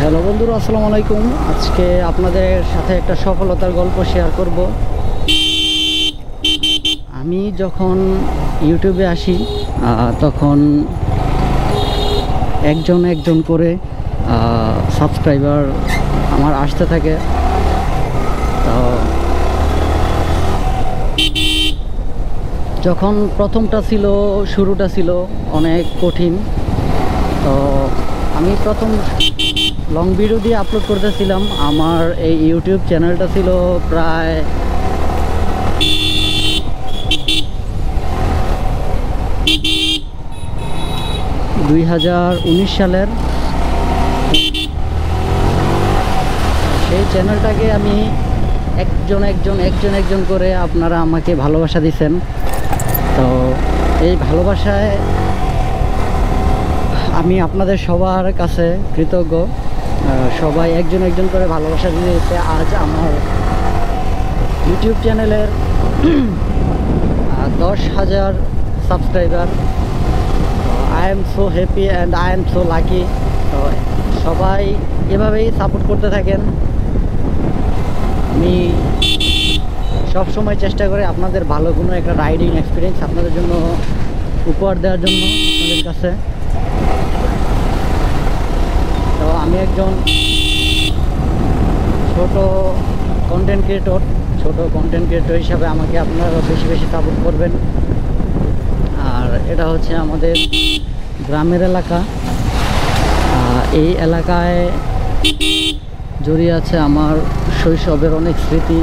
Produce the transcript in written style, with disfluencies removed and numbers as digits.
Hello বন্ধুরা, আসসালামু আলাইকুম। আজকে আপনাদের সাথে একটা সফলতার গল্প শেয়ার করব। আমি যখন ইউটিউবে আসি তখন একজন একজন করে সাবস্ক্রাইবার আমার আসতে থাকে। তো যখন প্রথমটা ছিল, শুরুটা ছিল অনেক কঠিন। তো আমি প্রথম লং ভিডিও দিয়ে আপলোড করতেছিলাম। আমার এই ইউটিউব চ্যানেলটা ছিল প্রায় 2019 সালের। সেই চ্যানেলটাকে আমি একজন একজন করে আপনারা আমাকে ভালোবাসা দিয়েছেন। তো এই ভালোবাসায় আমি আপনাদের সবার কাছে কৃতজ্ঞ। সবাই একজন একজন করে ভালোবাসা দিয়েছে। আজ আমার ইউটিউব চ্যানেলের 10,000 subscriber. I am so happy and I am so lucky. তো সবাই এভাবেই সাপোর্ট করতে থাকেন। আমি সবসময় চেষ্টা করি আপনাদের ভালো কোনো একটা রাইডিং এক্সপিরিয়েন্স আপনাদের জন্য উপহার দেওয়ার জন্য আপনাদের কাছে। তো আমি একজন ছোট কন্টেন্ট ক্রিয়েটর হিসাবে আমাকে আপনারা বেশি বেশি সাপোর্ট করবেন। আর এটা হচ্ছে আমাদের গ্রামের এলাকা। এই এলাকায় জড়িয়ে আছে আমার শৈশবের অনেক স্মৃতি।